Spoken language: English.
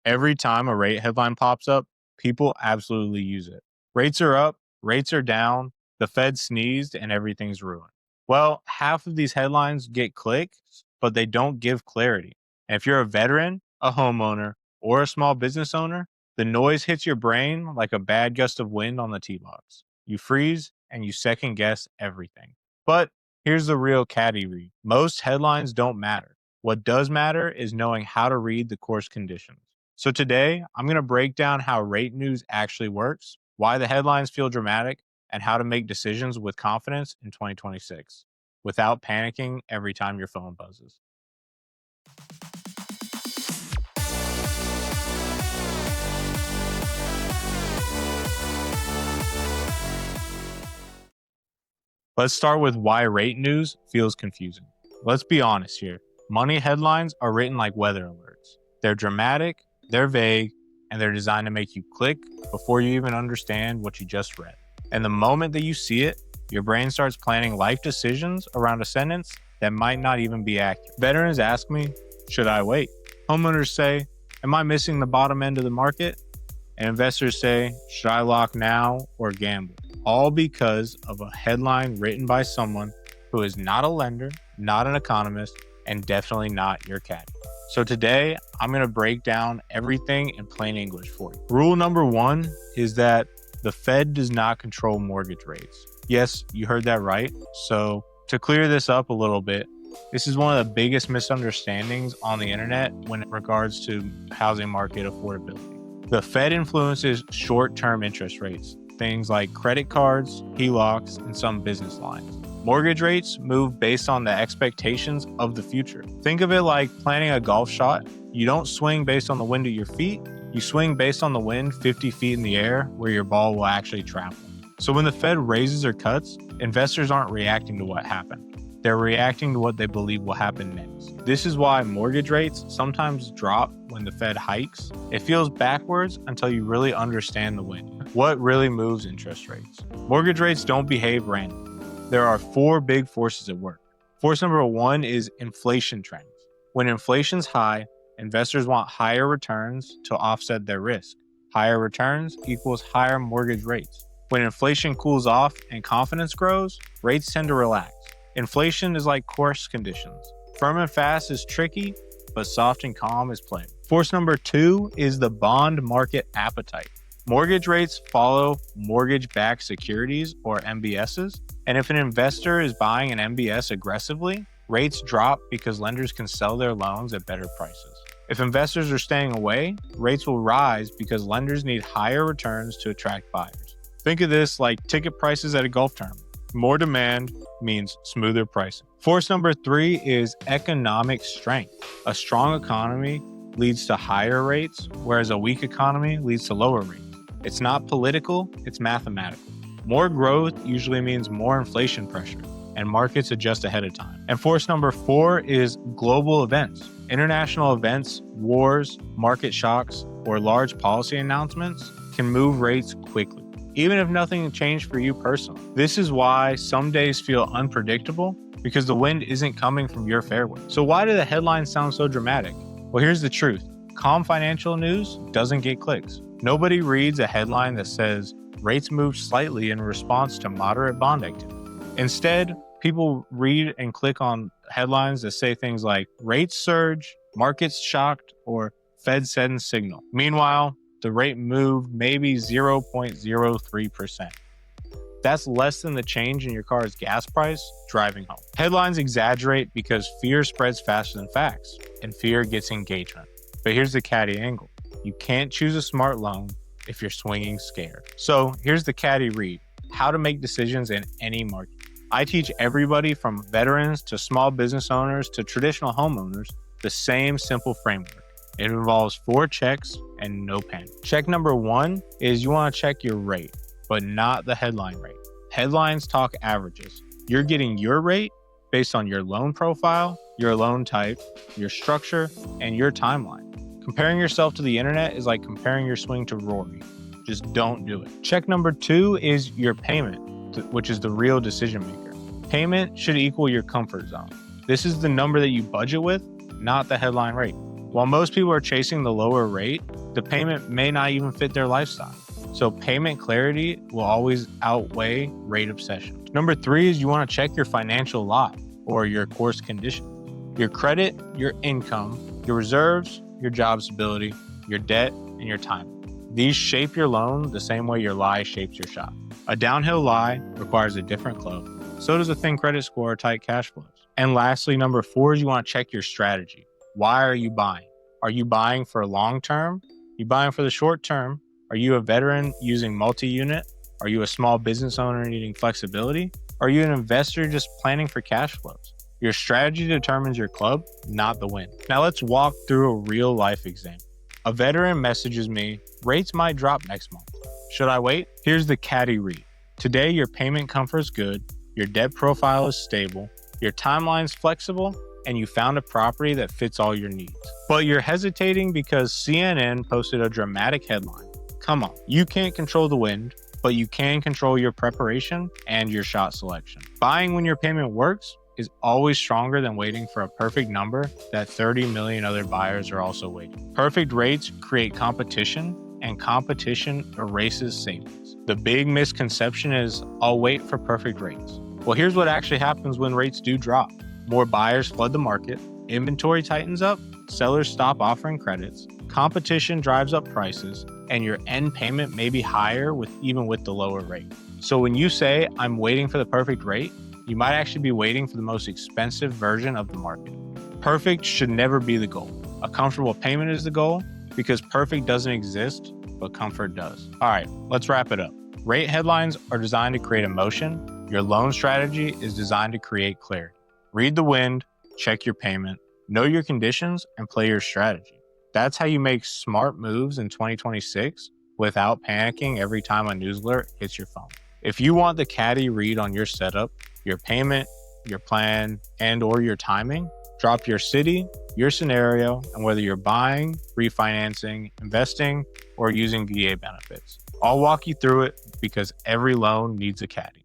Every time a rate headline pops up, people absolutely use it. Rates are up, rates are down, the Fed sneezed, and everything's ruined. Well, half of these headlines get clicks, but they don't give clarity. And if you're a veteran, a homeowner, or a small business owner, the noise hits your brain like a bad gust of wind on the tee box. You freeze and you second guess everything. But here's the real Caddy read. Most headlines don't matter. What does matter is knowing how to read the course conditions. So today, I'm going to break down how rate news actually works, why the headlines feel dramatic, and how to make decisions with confidence in 2026 without panicking every time your phone buzzes. Let's start with why rate news feels confusing. Let's be honest here. Money headlines are written like weather alerts. They're dramatic, they're vague, and they're designed to make you click before you even understand what you just read. And the moment that you see it, your brain starts planning life decisions around a sentence that might not even be accurate. Veterans ask me, should I wait? Homeowners say, am I missing the bottom end of the market? And investors say, should I lock now or gamble? All because of a headline written by someone who is not a lender, not an economist, and definitely not your caddy. So today, I'm going to break down everything in plain English for you. Rule number one is that the Fed does not control mortgage rates. Yes, you heard that right. So to clear this up a little bit, this is one of the biggest misunderstandings on the internet when it regards to housing market affordability. The Fed influences short-term interest rates, things like credit cards, HELOCs, and some business lines. Mortgage rates move based on the expectations of the future. Think of it like planning a golf shot. You don't swing based on the wind at your feet. You swing based on the wind 50 feet in the air where your ball will actually travel. So when the Fed raises or cuts, investors aren't reacting to what happened. They're reacting to what they believe will happen next. This is why mortgage rates sometimes drop when the Fed hikes. It feels backwards until you really understand the wind. What really moves interest rates? Mortgage rates don't behave randomly. There are four big forces at work. Force number one is inflation trends. When inflation's high, investors want higher returns to offset their risk. Higher returns equals higher mortgage rates. When inflation cools off and confidence grows, rates tend to relax. Inflation is like course conditions. Firm and fast is tricky, but soft and calm is play. Force number two is the bond market appetite. Mortgage rates follow mortgage-backed securities or MBSs, and if an investor is buying an MBS aggressively, rates drop because lenders can sell their loans at better prices. If investors are staying away, rates will rise because lenders need higher returns to attract buyers. Think of this like ticket prices at a golf tournament. More demand means smoother pricing. Force number three is economic strength. A strong economy leads to higher rates, whereas a weak economy leads to lower rates. It's not political, it's mathematical. More growth usually means more inflation pressure, and markets adjust ahead of time. And force number four is global events. International events, wars, market shocks, or large policy announcements can move rates quickly, even if nothing changed for you personally. This is why some days feel unpredictable, because the wind isn't coming from your fairway. So why do the headlines sound so dramatic? Well, here's the truth. Calm financial news doesn't get clicks. Nobody reads a headline that says rates moved slightly in response to moderate bond activity. Instead, people read and click on headlines that say things like rates surge, markets shocked, or Fed sends signal. Meanwhile, the rate moved maybe 0.03%. That's less than the change in your car's gas price driving home. Headlines exaggerate because fear spreads faster than facts, and fear gets engagement. But here's the Caddy angle. You can't choose a smart loan if you're swinging scared. So here's the Caddy read, how to make decisions in any market. I teach everybody from veterans to small business owners to traditional homeowners the same simple framework. It involves 4 checks and no panic. Check number 1 is you want to check your rate, but not the headline rate. Headlines talk averages. You're getting your rate based on your loan profile, your loan type, your structure, and your timeline. Comparing yourself to the internet is like comparing your swing to Rory. Just don't do it. Check number 2 is your payment, which is the real decision maker. Payment should equal your comfort zone. This is the number that you budget with, not the headline rate. While most people are chasing the lower rate, the payment may not even fit their lifestyle. So payment clarity will always outweigh rate obsession. Number 3 is you want to check your financial lot or your course condition. Your credit, your income, your reserves, your job stability, your debt, and your time. These shape your loan the same way your lie shapes your shop. A downhill lie requires a different club. So does a thin credit score or tight cash flows. And lastly, number 4 is you want to check your strategy. Why are you buying? Are you buying for long term? Are you buying for the short term? Are you a veteran using multi-unit? Are you a small business owner needing flexibility? Are you an investor just planning for cash flows? Your strategy determines your club, not the win. Now let's walk through a real life example. A veteran messages me, rates might drop next month. Should I wait? Here's the Caddy read. Today, your payment comfort is good, your debt profile is stable, your timeline's flexible, and you found a property that fits all your needs. But you're hesitating because CNN posted a dramatic headline. Come on, you can't control the wind, but you can control your preparation and your shot selection. Buying when your payment works is always stronger than waiting for a perfect number that 30 million other buyers are also waiting. Perfect rates create competition, and competition erases savings. The big misconception is, I'll wait for perfect rates. Well, here's what actually happens when rates do drop. More buyers flood the market, inventory tightens up, sellers stop offering credits, competition drives up prices, and your end payment may be higher even with the lower rate. So when you say, I'm waiting for the perfect rate, you might actually be waiting for the most expensive version of the market. Perfect should never be the goal. A comfortable payment is the goal because perfect doesn't exist, but comfort does. All right, let's wrap it up. Rate headlines are designed to create emotion. Your loan strategy is designed to create clarity. Read the wind, check your payment, know your conditions, and play your strategy. That's how you make smart moves in 2026 without panicking every time a news alert hits your phone. If you want the Caddy read on your setup, your payment, your plan, and or your timing, drop your city, your scenario, and whether you're buying, refinancing, investing, or using VA benefits. I'll walk you through it because every loan needs a Caddy.